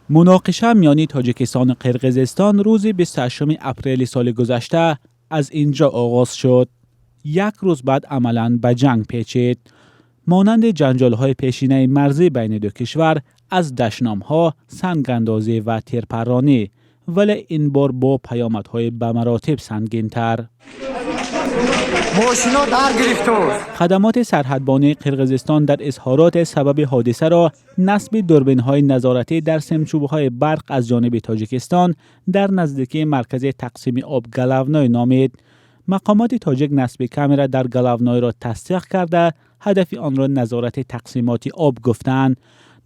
مناقشه میان تاجیکستان و قرقیزستان روز 28 اپریل سال گذشته از اینجا آغاز شد. یک روز بعد عملاً به جنگ پیچید. مانند جنجال‌های پیشینه مرزی بین دو کشور از دشنام‌ها، سنگ‌اندازی و تیرپرانی، ولی این بار با پیامدهای به مراتب سنگین‌تر. ماشینا در گرفت. خدمات سرحدبانی قرقیزستان در اظهارات سبب حادثه را نصب دوربین‌های نظارتی در سمچوب‌های برق از جانب تاجیکستان در نزدیکی مرکز تقسیم آب گلاونای نامید. مقامات تاجیک نصب کامرا در گلاونای را تصدیق کرده هدف آن را نظارت تقسیمات آب گفتند.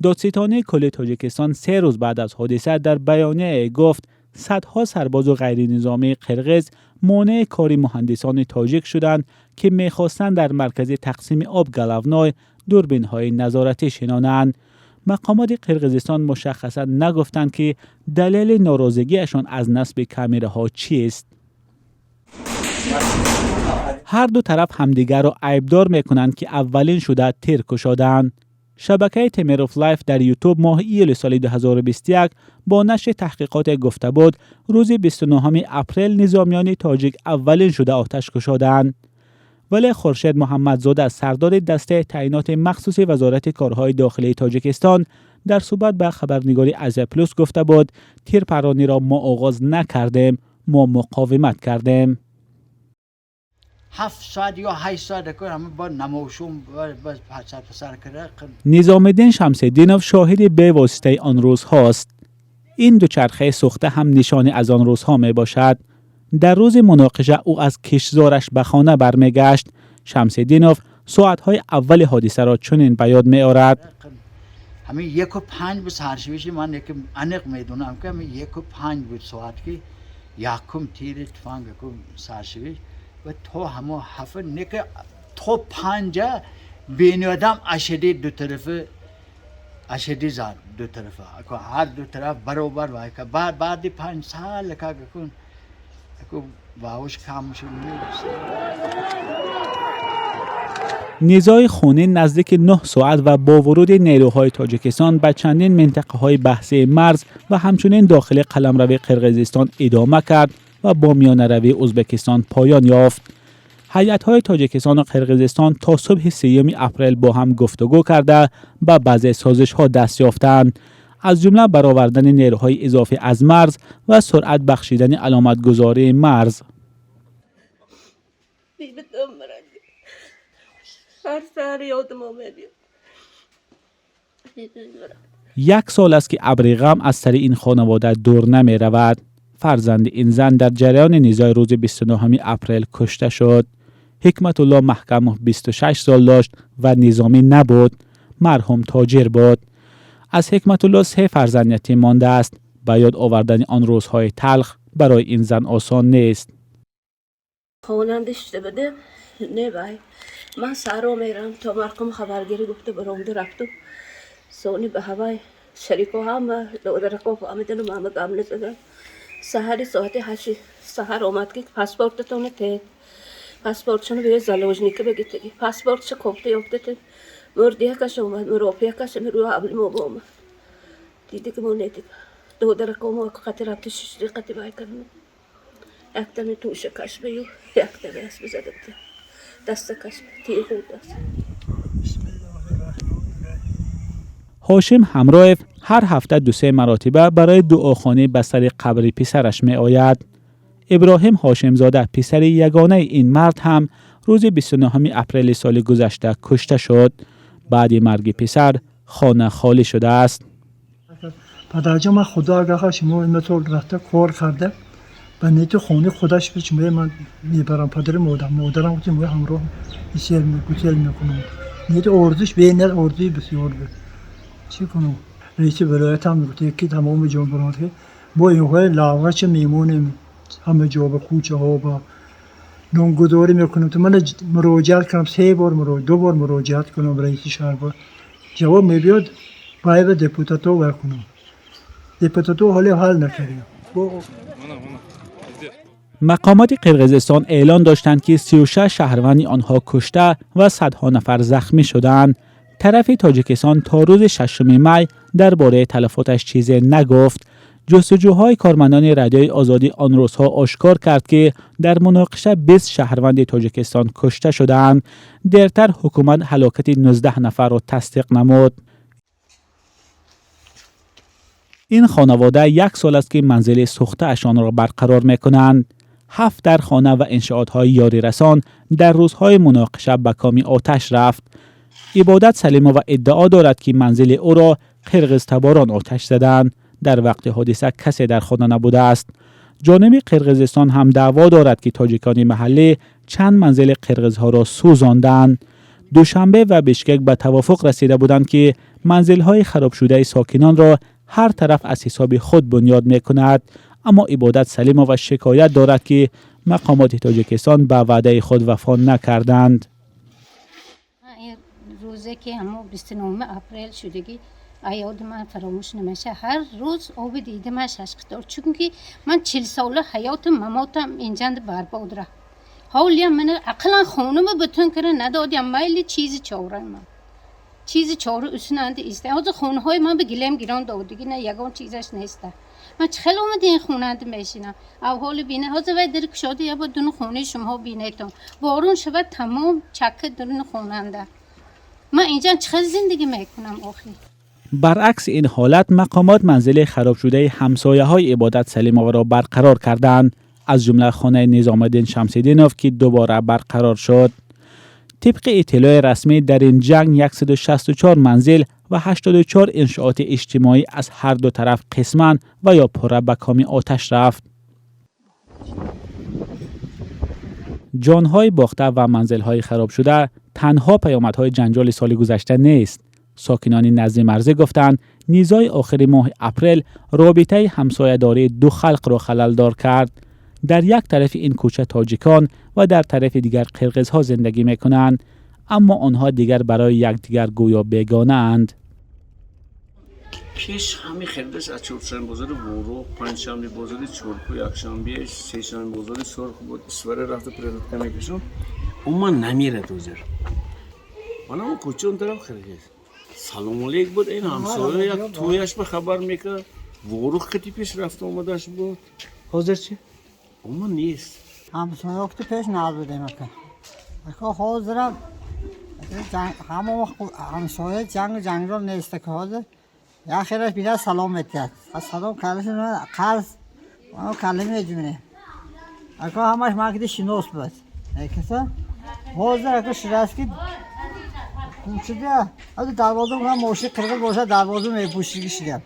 دادستانی کل تاجیکستان 3 روز بعد از حادثه در بیانیه گفت صدها سرباز و غیر نظامی قرقیز مانع کار مهندسان تاجیک شدند که می‌خواستند در مرکز تقسیم آب گلاونای دوربین‌های نظارتی شنانند. مقامات قرقیزستان مشخصا نگفتند که دلیل ناراضگیشان از نصب کامراها چیست. هر دو طرف همدیگر را عیبدار می‌کنند که اولین شده تیر کشادند. شبکه تیمر اف لایف در یوتیوب ماه ایل سال 2021 با نشر تحقیقات گفته بود روز 29 اپریل نظامیان تاجیک اولین شده آتش کشادند. ولی خورشید محمدزاده سردار دسته تعیینات مخصوص وزارت کارهای داخلی تاجیکستان در صحبت با خبرنگاری از پلوس گفته بود تیرپرانی را ما آغاز نکردیم، ما مقاومت کردیم. 7 ساعت یا 8 ساعت همه با نموشون پسر کرده. نظام‌الدین شمس‌الدینوف شاهد به واسطه آن روز هاست. این دوچرخه سوخته هم نشانه از آن روزها می باشد. در روز مناقشه او از کشزارش به خانه برمیگشت. شمس‌الدینوف ساعت‌های اول حادثه را چنین به یاد می‌آورد. همین 1:05 بود سرشویش من یک انق میدونم که همین 1:05 بود ساعت که یکم تیر تفنگ کو سرشویش و تو همه هفت نکه تو 5 بین آدم اشدی دو طرف اشدی زد دو طرف که هر دو طرف برابر وای که بعد 5 سال که کن که باوش کم شد. نزاع خونین نزدیک 9 ساعت و با ورود نیروهای تاجیکستان به چندین منطقه‌های بحثی مرز و همچنین داخل قلمرو قرقیزستان ادامه کرد و با میانه‌روی ازبکستان پایان یافت. هیئت‌های تاجیکستان و قرقیزستان تا صبح 3 اپریل با هم گفتگو کرده به بعضی سازش‌ها دست یافتند، از جمله برآوردن نیروهای اضافی از مرز و سرعت بخشیدن علامتگذاری مرز. یک سال است که ابر غم از سر این خانواده دور نمی رود. فرزند این زن در جریان نزاع روز 29 اپریل کشته شد. حکمت الله محکم 26 سال داشت و نظامی نبود. مرحوم تاجر بود. از حکمت الله 3 فرزند یتیم مانده است. به یاد آوردن آن روزهای تلخ برای این زن آسان نیست. خونندش بده نه بای من سارو میرم تا مرکم خبرگیری گفته برام رفتم سونی به هوای شریکو هم درکو فهمیدن محمد عامل زدن سحر ساعت 8 سحر اومد که پاسپورتتون ته پاسپورتشون به زالوجنیک بگیتی پاسپورتش کوفته یافته مردیه کاش اومد مروپیا کاش میرو ابل موبوم دیدی که مون نیتی دو درکو ما خاطر رفت 6 دقیقه بای کردم اکتم توش کاش بیو اکتم اس بزدت دست کاش تی خود است. هاشم همراهیف هر هفته 2-3 مرتبه برای دعاخوانی به سر قبر پسرش می آید. ابراهیم هاشم زاده پسر یگانه این مرد هم روز 29 اپریل سال گذشته کشته شد. بعد مرگ پسر خانه خالی شده است. پدرجان من خدا اگه شما این طور رفته کار کرده و نیت خونه خودش پیش من میبرم پدر مادرم گفتم ما همراه بسیار گوتل میکنم نیت اردوش به نه اردوی بسیار بود چی کنم رئیس ولایت هم گفته که تمام جمهوریت با این حال لاغش میمونیم همه جا به کوچه ها با نامگذاری میکنم تو من مراجعت کردم 3 بار 2 بار مراجعت کنم رئیس شهر جواب میاد باید دپوتاتو بکنم دپوتاتو حل نکردیم. مقامات قرقیزستان اعلان داشتند که 36 شهروند آنها کشته و صدها نفر زخمی شدند. طرف تاجیکستان تا روز 6 می درباره تلفاتش چیزی نگفت. جستجوهای کارمندان رادیوی آزادی آن روزها آشکار کرد که در مناقشه 20 شهروند تاجیکستان کشته شدند. دیرتر حکومت هلاکت 19 نفر را تصدیق نمود. این خانواده 1 سال است که منزل سوخته اشان را برقرار می‌کنند. 7 در خانه و انشاءات‌های یاری رسان در روزهای مناقشه به کام آتش رفت. عبادت سلیمووا ادعا دارد که منزل او را قرغزتباران آتش زدند. در وقت حادثه کسی در خانه نبوده است. جانب قرغزستان هم دعوا دارد که تاجیکان محلی چند منزل قرغزها را سوزاندند. دوشنبه و بشکک به توافق رسیده بودند که منزل‌های خراب شده ساکنان را هر طرف از حساب خود بنیاد می‌کند، اما عبادت سلیمووا شکایت دارد که مقامات تاجیکستان به وعده خود وفا نکردند. روزی که همون 29 اپریل شدگی یاد من فراموش نمیشه. هر روز آب دیدم ششقدار، چون که من 40 ساله حیاتم مماتم اینجا برباد رفت. حالی من عقلا خونم بتون کرده ندادیم میلی چیزی چاره من چیزی چاره اسننده است. از خونه های من به گلیم گیران دادگی نه یگان چیزش نیسته. من چه خیلی اومد این خونه میشینم او حال بینه ها زوی درک شده یا با دون خونه شما بینیتون بارون شود تمام چکه درون خوننده. من اینجا چه زندگی میکنم آخی. برعکس این حالت مقامات منزل خراب شده همسایه های عبادت سلیمووا را برقرار کردند، از جمله خانه نظام الدین شمس‌الدینوف که دوباره برقرار شد. طبق اطلاع رسمی در این جنگ 164 منزل و 84 انشاءات اجتماعی از هر دو طرف قسماً و یا پره به کام آتش رفت. جانهای باخته و منزلهای خراب شده تنها پیامدهای جنجال سال گذشته نیست. ساکنان نزد مرزی گفتند نیزای آخر ماه اپریل رابطه همسایه‌داری دو خلق را خلل‌دار کرد. در یک طرف این کوچه تاجیکان و در طرف دیگر قرغزها زندگی میکنند، اما آنها دیگر برای یکدیگر گویا بیگانه اند. پیش همین خردش از چهارشنبه بازار ورو، پنجشنبه بازار چرکو، یکشنبه سه‌شنبه بازار سرخ بود. اسواره رفته پرزنت میکشم. اون نمیره دوزر. من اون کوچه اون طرف قرغز. سلام علیک بود. این همسایه یک تویش به خبر میکرد. ورو خطی پیش رفته اومدش بود. حاضر چی؟ اون نیست. همسایه وقتی پیش نبوده مکه. اگه حاضرم همه همسایه جنگل نیست که حاضر. یا خیرش بیاد سلام می‌کرد. سلام کارشون قرض و کلمه جونه. اگه همش ماکیده شناس بود. اگه حاضر اگه شراسکی کوچیده از دروازه هم موشی قرغز باشه دروازه میپوشیگی شدم.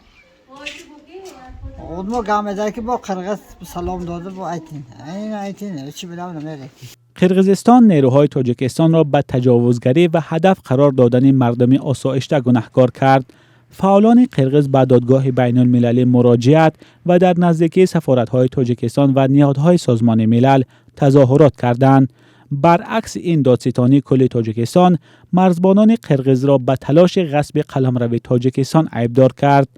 اونم گامده که با قرغز سلام داده با ایتین چی بدم نمیره. قرغزستان نیروهای تاجیکستان را به تجاوزگری و هدف قرار دادن مردم آسایشته گناهکار کرد. فعالان قرغز به دادگاه بین المللی مراجعت و در نزدیکی سفارت‌های تاجیکستان و نهادهای سازمان ملل تظاهرات کردند. برعکس این دادستانی کل تاجیکستان مرزبانان قرغز را به تلاش غصب قلمرو تاجیکستان عیبدار کرد.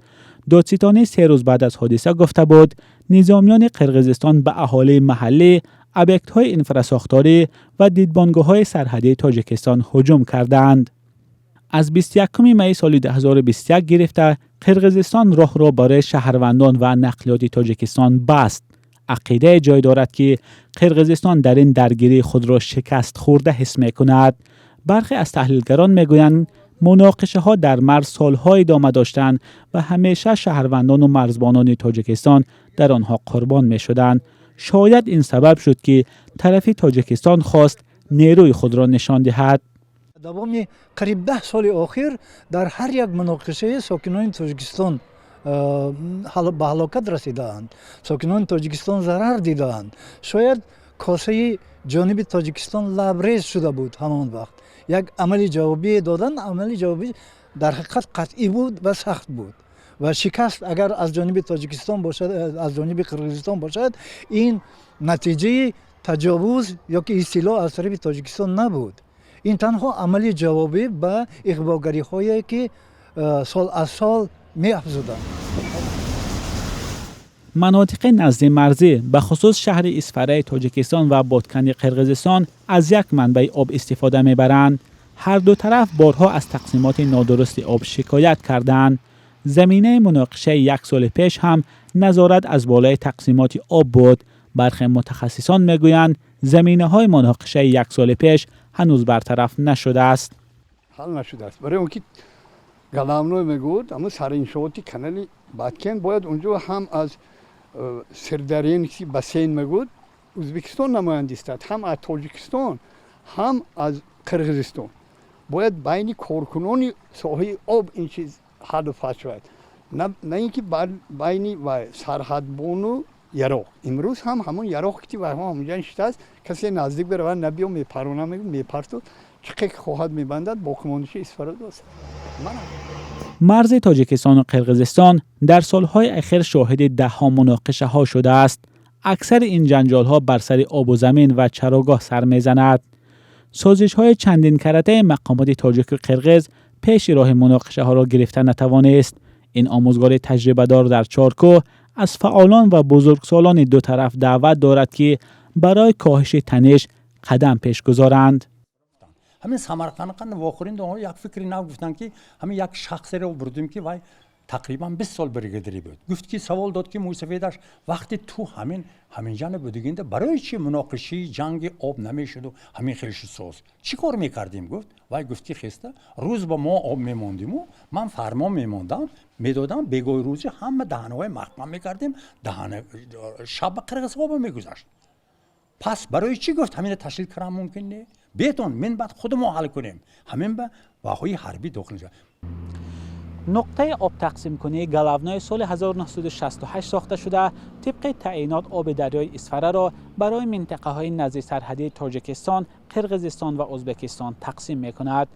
دادستانی 3 روز بعد از حادثه گفته بود نظامیان قرغزستان به اهالی محلی، ابیکت‌های انفراساختاری و دیدبانگاه‌های سرحدی تاجیکستان هجوم کردند. از 21 می سال 2021 گرفته قرغزستان راه را برای شهروندان و نقلیات تاجیکستان بست. عقیده جای دارد که قرغزستان در این درگیری خود را شکست خورده حس می‌کند. برخی از تحلیلگران می‌گویند مناقشه ها در مرز سال‌ها ادامه داشتند و همیشه شهروندان و مرزبانان تاجیکستان در آنها قربان می‌شدند. شاید این سبب شد که طرف تاجیکستان خواست نیروی خود را نشان دهد. دوام قریب 10 سال اخیر در هر یک مناقشه ساکنان تاجیکستان به هلاکت رسیدند. ساکنان تاجیکستان ضرر دیدند. شاید کاسه جانب تاجیکستان لبریز شده بود. همان وقت یک عملی جوابی دادن، عملی جوابی در حقیقت قطعی بود و سخت بود و شکست اگر از جانب تاجیکستان باشد، از جانب قرغزستان باشد، این نتیجه تجاوز یا که اصطلاح از طرف تاجیکستان نبود. این تنها عملی جوابی به اغواگری هایی که سال از سال می افزودند. مناطق نزد مرزی به خصوص شهر اسفره تاجیکستان و بادکن قرغزستان از یک منبع آب استفاده میبرند. هر دو طرف بارها از تقسیمات نادرست آب شکایت کردند. زمینه مناقشه یک سال پیش هم نظارت از بالای تقسیمات آب بود. برخی متخصصان میگویند زمینه‌های مناقشه یک سال پیش هنوز برطرف نشده است. حل نشده است. برای اونکه گلامنوی میگود اما سر انشاءاتی کانال بادکن باید اونجا هم از سردرین که بسین میگود ازبکستان نماینده است، هم از تاجیکستان هم از قرغیزستان. باید بین کارکنان ساحه آب این چیز حد و فصل شود، نه اینکه بین و سرحدبان و یراق. امروز هم همون یراق که و همونجا نشسته است، کسی نزدیک بره نبیو میپرونه میپرتو چقدر خواهد میبندد با کمانش اسفراد است. مرز تاجیکستان و قرغیزستان در سالهای اخیر شاهد ده‌ها مناقشه ها شده است. اکثر این جنجال ها بر سر آب و زمین و چراگاه سر میزند. سازش های چندین کرته مقامات تاجیک و قرغیز پیش راه مناقشه ها را گرفته نتوانست. این آموزگار تجربه دار در چارکو از فعالان و بزرگسالان دو طرف دعوت دارد که برای کاهش تنش قدم پیش گذارند. همین سمرقند واخرین دو یک فکری نو گفتن که همین یک شخصی رو بردیم که وای تقریبا 20 سال بریگادری بود. گفت که سوال داد که موسفیدش وقتی تو همین جان بودگینده برای چی مناقشه جنگ آب نمیشد و همین خیلیش ساز چی کار میکردیم؟ گفت وای گفتی خسته روز با ما آب میموندیم و من فرمان میموندم میدادم بگوی روزی همه دهنهای محکم میکردیم دهن شب قرغیز آب میگذشت. پس برای چی گفت همین تشکیل کردن ممکن نه؟ بیتون من بعد خودمون حل کنیم همین به واقعی حربی داخل شد. نقطه آب تقسیم کنی گلاونای سال 1968 ساخته شده طبق تعیینات آب دریای اسفره را برای منطقه های نزدیک سرحدی تاجیکستان، قرغیزستان و ازبکستان تقسیم می کند.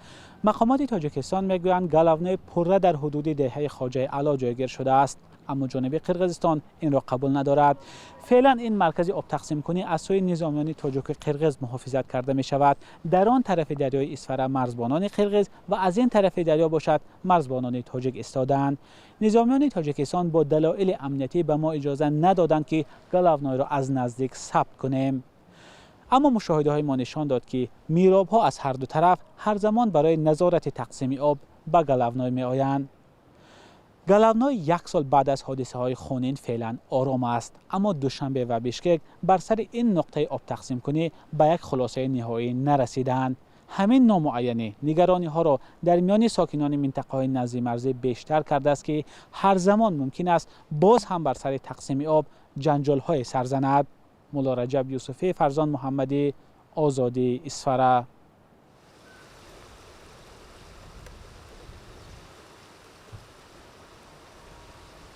مقامات تاجیکستان میگویند گلاونای پره در حدود دهه خواجه علا جایگیر شده است، اما جانب قرغیزستان این را قبول ندارد. فعلا این مرکز آب تقسیم کنی از سوی نظامیان تاجیک و قرغیز محافظت کرده می شود. در آن طرف دریای اسفره مرزبانان قرغیز و از این طرف دریا باشد مرزبانان تاجیک ایستادند. نظامیان تاجیکستان با دلایل امنیتی به ما اجازه ندادند که گلاونای را از نزدیک ثبت کنیم. اما مشاهده های ما نشان داد که میراب ها از هر دو طرف هر زمان برای نظارت تقسیم آب به گلاونای می آیند. گلاونای یک سال بعد از حادثه های خونین فعلا آرام است، اما دوشنبه و بیشکک بر سر این نقطه آب تقسیم کنی به یک خلاصه نهایی نرسیدند. همین نامعینی نگرانی ها را در میان ساکنان منطقه های نزدیک مرزی بیشتر کرده است که هر زمان ممکن است باز هم بر سر تقسیم آب جنجال های سر زند. مولا رجب یوسفی، فرزان محمدی، آزادی، اسفره.